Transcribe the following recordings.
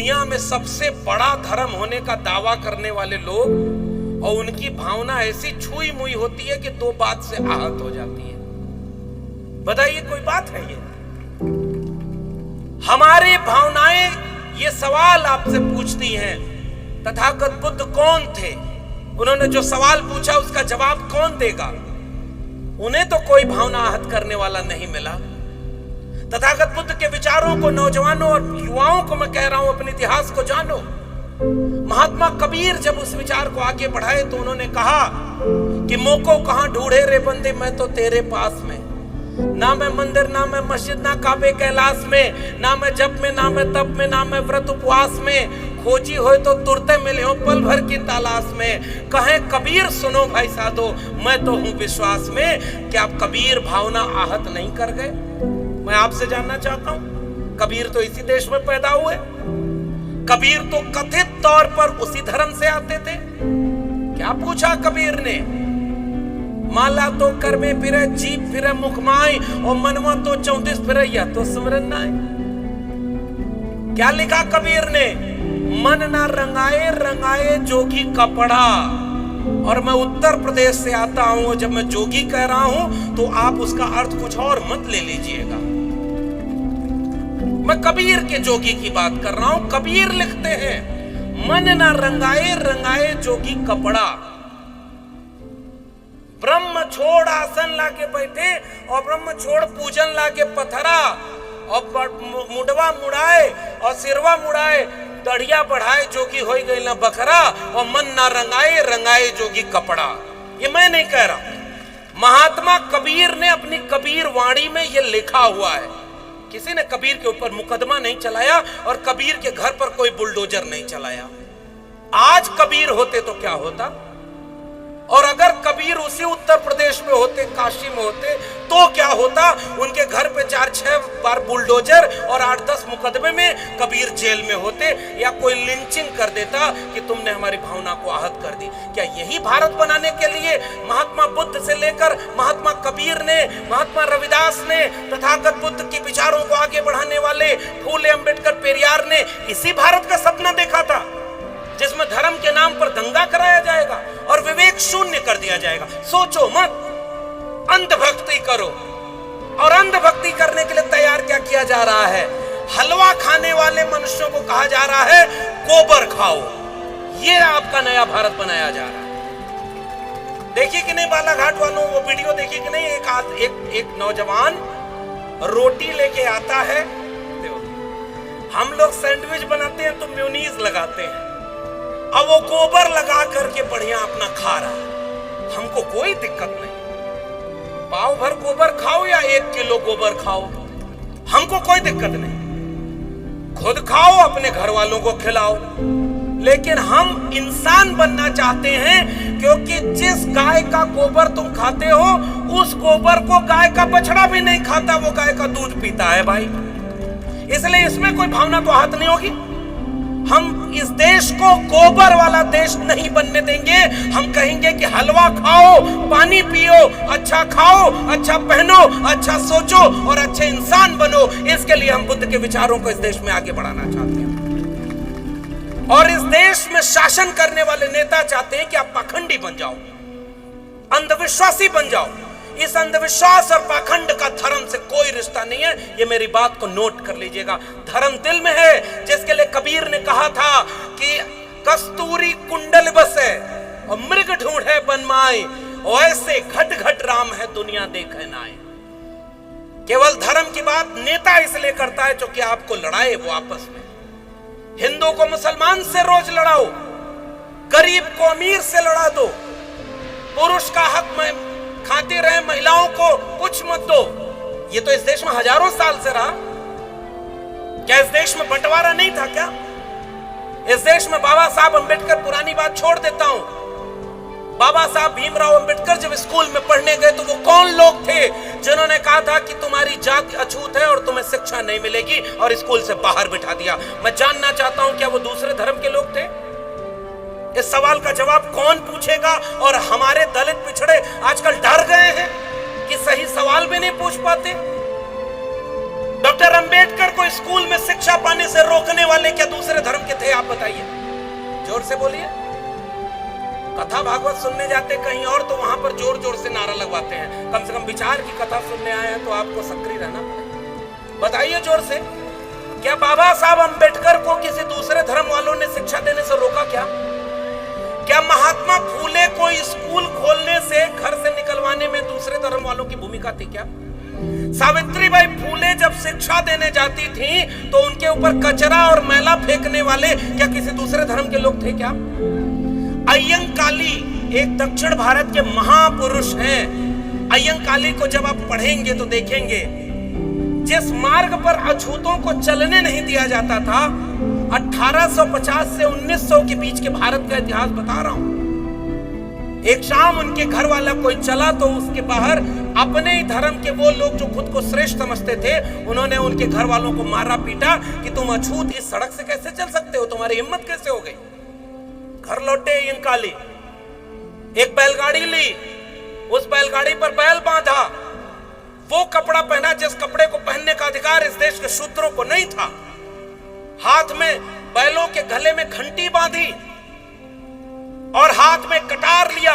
दुनिया में सबसे बड़ा धर्म होने का दावा करने वाले लोग, और उनकी भावना ऐसी छुई मुई होती है कि दो बात से आहत हो जाती है। बताइए कोई बात है ये? हमारी भावनाएं ये सवाल आपसे पूछती हैं, तथागत बुद्ध कौन थे? उन्होंने जो सवाल पूछा उसका जवाब कौन देगा? उन्हें तो कोई भावना आहत करने वाला नहीं मिला। तथागत बुद्ध के विचारों को नौजवानों और युवाओं को मैं कह रहा हूं, अपने इतिहास को जानो। महात्मा कबीर जब उस विचार को आगे बढ़ाए तो उन्होंने कहा कि मोको कहां ढूंढे रे बंदे, मैं तो तेरे पास में। ना मैं मंदिर, ना मैं मस्जिद, ना काबे कैलाश में, ना मैं जप में, ना मैं तप में, ना मैं व्रत उपवास में। खोजी हो तो तुरते मिले हो पल भर की तलाश में। कहे कबीर सुनो भाई साधो, मैं तो हूं विश्वास में। क्या आप कबीर भावना आहत नहीं कर गए? मैं आपसे जानना चाहता हूं, कबीर तो इसी देश में पैदा हुए, कबीर तो कथित तौर पर उसी धर्म से आते थे। क्या पूछा कबीर ने? माला तो कर में फिरे, जीप फिरे मुखमाई, और मनवा तो 34 फिरे, यह तो सिमरन नाय। क्या लिखा कबीर ने? मन ना रंगाए रंगाए जोगी कपड़ा। और मैं उत्तर प्रदेश से आता हूं, जब मैं जोगी कह रहा हूं तो आप उसका अर्थ कुछ और मत ले लीजिएगा। मैं कबीर के जोगी की बात कर रहा हूं। कबीर लिखते हैं, मन ना रंगाए रंगाए जोगी कपड़ा। ब्रह्म छोड़ आसन लाके बैठे और ब्रह्म छोड़ पूजन लाके पथरा, और मुडवा मुड़ाए और सिरवा मुड़ाए, दढ़िया बढ़ाए जोगी हो गई ना बकरा, और मन ना रंगाए रंगाए जोगी कपड़ा। ये मैं नहीं कह रहा, महात्मा कबीर ने अपनी कबीर वाणी में ये लिखा हुआ है। किसी ने कबीर के ऊपर मुकदमा नहीं चलाया और कबीर के घर पर कोई बुलडोजर नहीं चलाया। आज कबीर होते तो क्या होता? और अगर कबीर उसी उत्तर प्रदेश में होते, काशी में होते, तो क्या होता? उनके घर पे 4-6 बार बुलडोजर और 8-10 मुकदमे में कबीर जेल में होते, या कोई लिंचिंग कर देता कि तुमने हमारी भावना को आहत कर दी। क्या यही भारत बनाने के लिए महात्मा बुद्ध से लेकर महात्मा कबीर ने, महात्मा रविदास ने, तथागत बुद्ध के विचारों को आगे बढ़ाने वाले फूले, अंबेडकर, पेरियार ने इसी भारत का सपना देखा था, जिसमें धर्म के नाम पर दंगा कराया जाएगा और विवेक शून्य कर दिया जाएगा? सोचो मत, अंधभक्ति करो। और अंधभक्ति करने के लिए तैयार क्या किया जा रहा है? हलवा खाने वाले मनुष्यों को कहा जा रहा है गोबर खाओ। ये आपका नया भारत बनाया जा रहा है। देखिए कि नहीं बालाघाट वालों, वो वीडियो देखिए कि नहीं? एक नौजवान रोटी लेके आता है, हम लोग सैंडविच बनाते हैं तो मेयोनीज लगाते हैं, अब वो गोबर लगा करके बढ़िया अपना खा रहा है। हमको कोई दिक्कत नहीं, पाव भर गोबर खाओ या 1 किलो गोबर खाओ, हमको कोई दिक्कत नहीं। खुद खाओ, अपने घर वालों को खिलाओ। लेकिन हम इंसान बनना चाहते हैं, क्योंकि जिस गाय का गोबर तुम खाते हो, उस गोबर को गाय का बछड़ा भी नहीं खाता, वो गाय का दूध पीता है भाई। इसलिए इसमें कोई भावना तो आहत नहीं होगी। हम इस देश को गोबर वाला देश नहीं बनने देंगे। हम कहेंगे कि हलवा खाओ, पानी पियो, अच्छा खाओ, अच्छा पहनो, अच्छा सोचो और अच्छे इंसान बनो। इसके लिए हम बुद्ध के विचारों को इस देश में आगे बढ़ाना चाहते हैं। और इस देश में शासन करने वाले नेता चाहते हैं कि आप पाखंडी बन जाओ, अंधविश्वासी बन जाओ। इस अंधविश्वास और पाखंड का धर्म से कोई रिश्ता नहीं है। ये मेरी बात को नोट कर लीजिएगा। धर्म दिल में है, जिसके लिए कबीर ने कहा था कि कस्तूरी कुंडल बसे और मृग ढूंढे बनमाए, ऐसे घट घट राम है दुनिया देखे नाए। केवल धर्म की बात नेता इसलिए करता है जो कि आपको लड़ाए वो आपस में। हिंदू को मुसलमान से रोज लड़ाओ, गरीब को अमीर से लड़ा दो, पुरुष का हक में खाते रहे, महिलाओं को कुछ मत दो। ये तो इस देश में हजारों साल से रहा। क्या इस देश में बंटवारा नहीं था क्या? इस देश में बाबा साहब अंबेडकर, पुरानी बात छोड़ देता हूं, बाबा साहब भीमराव अंबेडकर जब स्कूल में पढ़ने गए तो वो कौन लोग थे जिन्होंने कहा था कि तुम्हारी जाति अछूत है और तुम्हें शिक्षा नहीं मिलेगी, और स्कूल से बाहर बिठा दिया? मैं जानना चाहता हूं क्या वो दूसरे धर्म के लोग थे? इस सवाल का जवाब कौन पूछेगा? और हमारे दलित पिछड़े आजकल डर गए हैं कि सही सवाल भी नहीं पूछ पाते। डॉक्टर अंबेडकर को स्कूल में शिक्षा पाने से रोकने वाले क्या दूसरे धर्म के थे? आप बताइए, जोर से बोलिए। कथा भागवत सुनने जाते कहीं और तो वहां पर जोर जोर से नारा लगवाते हैं। कम से कम विचार की कथा सुनने आए हैं तो आपको सक्रिय रहना पड़ेगा। बताइए जोर से, क्या बाबा साहब अंबेडकर को किसी दूसरे धर्म वालों ने शिक्षा देने से रोका? क्या महात्मा फूले को स्कूल खोलने से, घर से निकलवाने में दूसरे धर्म वालों की भूमिका थी क्या? सावित्रीबाई फूले जब शिक्षा देने जाती थी तो उनके ऊपर कचरा और मैला फेंकने वाले क्या किसी दूसरे धर्म के लोग थे क्या? अय्यंकाली एक दक्षिण भारत के महापुरुष हैं। अय्यंकाली को जब आप पढ़ेंगे तो देखेंगे जिस मार्ग पर अछूतों को चलने नहीं दिया जाता था, 1850 से 1900 के बीच के भारत का इतिहास बता रहा हूं। एक शाम उनके घर वाला कोई चला तो उसके बाहर अपने ही धर्म के वो लोग जो खुद को श्रेष्ठ समझते थे, उन्होंने उनके घर वालों को मारा पीटा कि तुम अछूत इस सड़क से कैसे चल सकते हो, तुम्हारी हिम्मत कैसे हो गई। घर लौटे अय्यंकाली, एक बैलगाड़ी ली, उस बैलगाड़ी पर बैल बांधा, वो कपड़ा पहना जिस कपड़े को पहनने का अधिकार इस देश के शूद्रों को नहीं था, हाथ में बैलों के गले में घंटी बांधी और हाथ में कटार लिया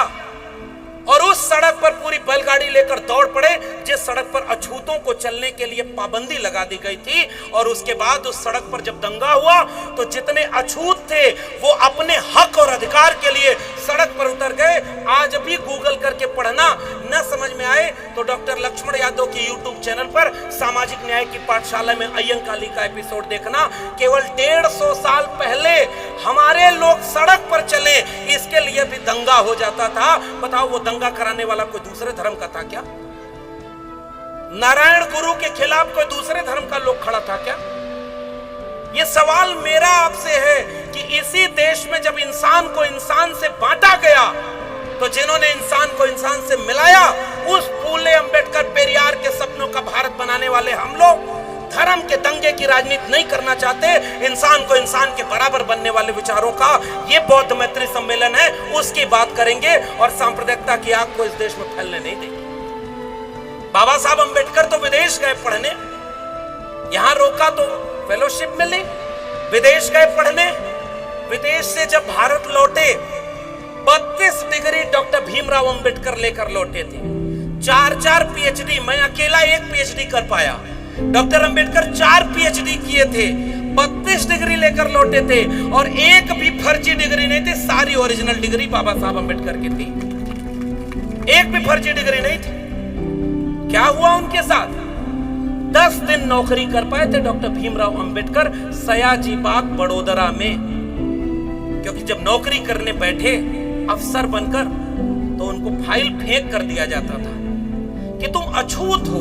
और उस सड़क पर पूरी बैलगाड़ी लेकर दौड़ पड़े जिस सड़क पर अछूतों को चलने के लिए पाबंदी लगा दी गई थी। और उसके बाद उस सड़क पर जब दंगा हुआ तो जितने अछूत थे वो अपने हक और अधिकार के लिए सड़क पर उतर गए। आज भी गूगल करके पढ़ना, न समझ में आए तो डॉक्टर लक्ष्मण यादव की यूट्यूब चैनल पर सामाजिक न्याय की पाठशाला में अय्यंकाली का एपिसोड देखना। केवल 150 साल पहले हमारे लोग सड़क पर चले, इसके लिए भी दंगा हो जाता था। बताओ वो दंगा कराने वाला कोई दूसरे धर्म का था क्या? नारायण गुरु के खिलाफ कोई दूसरे धर्म का लोग खड़ा था क्या? ये सवाल मेरा आपसे है कि इसी देश में जब इंसान को इंसान से बांटा गया तो जिन्होंने इंसान को इंसान से मिलाया, उस फूले, अंबेडकर, पेरियार के सपनों का भारत बनाने वाले हम लोग धर्म के दंगे की राजनीति नहीं करना चाहते। इंसान को इंसान के बराबर बनने वाले विचारों का ये बौद्ध मैत्री सम्मेलन है, उसकी बात करेंगे और सांप्रदायिकता की आग को इस देश में फैलने नहीं देंगे। बाबा साहब अंबेडकर तो विदेश गए पढ़ने, यहां रोका तो फेलोशिप मिली, विदेश गए पढ़ने। विदेश से जब भारत लौटे 32 डिग्री डॉक्टर भीमराव अंबेडकर लेकर लौटे थे। 4 पीएचडी, मैं अकेला 1 पीएचडी कर पाया। डॉक्टर अंबेडकर 4 पीएचडी किए थे, 32 डिग्री लेकर लौटे थे और एक भी फर्जी डिग्री नहीं थी, सारी ओरिजिनल डिग्री बाबा साहब अंबेडकर की थी, एक भी फर्जी डिग्री नहीं थी। क्या हुआ उनके साथ? 10 दिन नौकरी कर पाए थे डॉक्टर भीमराव अंबेडकर सयाजी बाग बड़ोदरा में, क्योंकि जब नौकरी करने बैठे अफसर बनकर तो उनको फाइल फेंक कर दिया जाता था कि तुम अछूत हो,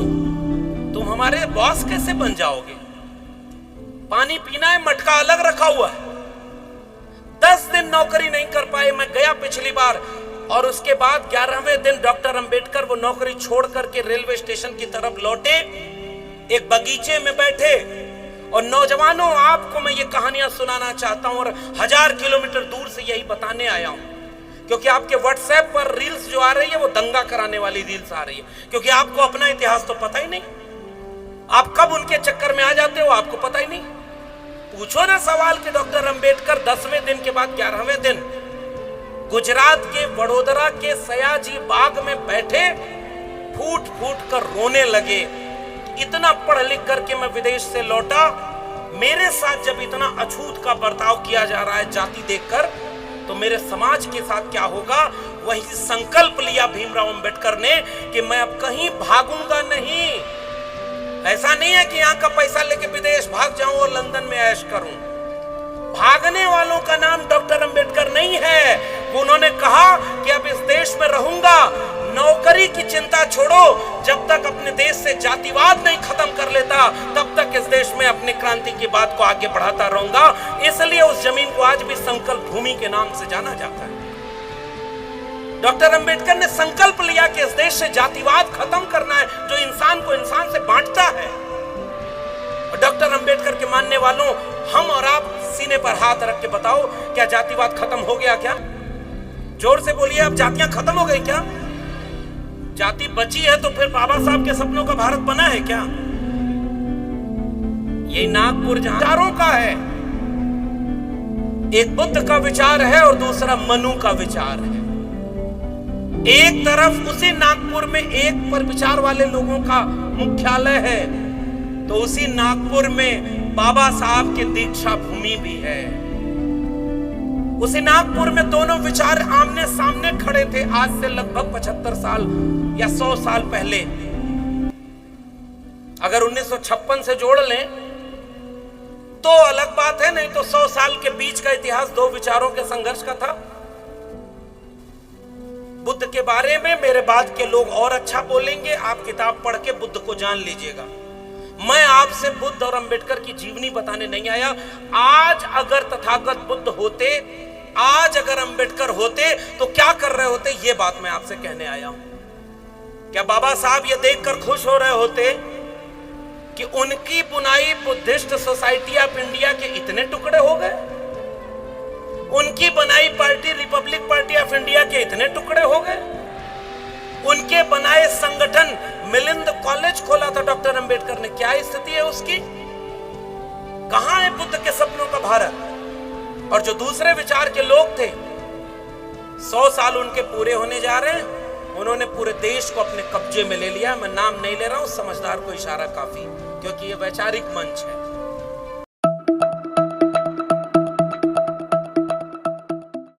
तुम हमारे बॉस कैसे बन जाओगे? पानी पीना है, मटका अलग रखा हुआ है। 10 दिन नौकरी नहीं कर पाए। मैं गया पिछली बार और उसके बाद 11वें दिन डॉक्टर अंबेडकर वो नौकरी छोड़ करके रेलवे स्टेशन की तरफ लौटे, एक बगीचे में बैठे और नौजवानों, आपको मैं ये कहानियां सुनाना चाहता हूं और 1000 किलोमीटर दूर से यही बताने आया हूं, क्योंकि आपके व्हाट्सएप पर रील्स जो आ रही है वो दंगा कराने वाली रील्स आ रही है, क्योंकि आपको अपना इतिहास तो पता ही नहीं। आप कब उनके चक्कर में आ जाते हो आपको पता ही नहीं। पूछो ना सवाल कि डॉक्टर अंबेडकर 10वें दिन के बाद 11वें दिन गुजरात के वडोदरा के सयाजी बाग में बैठे फूट फूट कर रोने लगे। इतना पढ़ लिख करके मैं विदेश से लौटा, मेरे साथ जब इतना अछूत का बर्ताव किया जा रहा है जाति देखकर, तो मेरे समाज के साथ क्या होगा? वही संकल्प लिया भीमराव अंबेडकर ने कि मैं अब कहीं भागूंगा नहीं। ऐसा नहीं है कि यहाँ का पैसा लेके विदेश भाग जाऊं और लंदन में ऐश करूं। भागने वालों का नाम डॉक्टर अंबेडकर नहीं है। उन्होंने कहा कि अब इस देश में रहूंगा, नौकरी की चिंता छोड़ो, जब तक अपने देश से जातिवाद नहीं खत्म कर लेता तब तक इस देश में अपनी क्रांति की बात को आगे बढ़ाता रहूंगा। इसलिए उस जमीन को आज भी संकल्प भूमि के नाम से जाना जाता है। डॉक्टर अंबेडकर ने संकल्प लिया कि इस देश से जातिवाद खत्म करना है जो इंसान को इंसान से बांटता है। और डॉक्टर अंबेडकर के मानने वालों, हम और आप सीने पर हाथ रख के बताओ, क्या जातिवाद खत्म हो गया? क्या जोर से बोलिए, अब जातियां खत्म हो गई क्या? जाति बची है तो फिर बाबा साहब के सपनों का भारत बना है क्या? ये नागपुर जहां विचारों का है, एक बुद्ध का विचार है और दूसरा मनु का विचार है। एक तरफ उसी नागपुर में एक पर विचार वाले लोगों का मुख्यालय है, तो उसी नागपुर में बाबा साहब की दीक्षा भूमि भी है। उसी नागपुर में दोनों विचार आमने सामने खड़े थे आज से लगभग 75 साल या 100 साल पहले। अगर 1956 से जोड़ लें तो अलग बात है, नहीं तो 100 साल के बीच का इतिहास दो विचारों के संघर्ष का था। बुद्ध के बारे में मेरे बाद के लोग और अच्छा बोलेंगे, आप किताब पढ़ के बुद्ध को जान लीजिएगा। मैं आपसे बुद्ध और अंबेडकर की जीवनी बताने नहीं आया। आज अगर तथागत बुद्ध होते, आज अगर अंबेडकर होते तो क्या कर रहे होते, यह बात मैं आपसे कहने आया हूं। क्या बाबा साहब ये देखकर खुश हो रहे होते कि उनकी बुनाई बुद्धिस्ट सोसाइटी ऑफ इंडिया के इतने टुकड़े हो गए? उनकी बनाई party Republic party of India के इतने टुकड़े हो गए? उनके बनाए संगठन मिलिंद कॉलेज खोला था डॉक्टर अंबेडकर ने, क्या स्थिति है उसकी? कहां है बुद्ध के सपनों का भारत? और जो दूसरे विचार के लोग थे, 100 साल उनके पूरे होने जा रहे हैं, उन्होंने पूरे देश को अपने कब्जे में ले लिया। मैं नाम नहीं ले रहा हूं, समझदार को इशारा काफी, क्योंकि ये वैचारिक मंच है।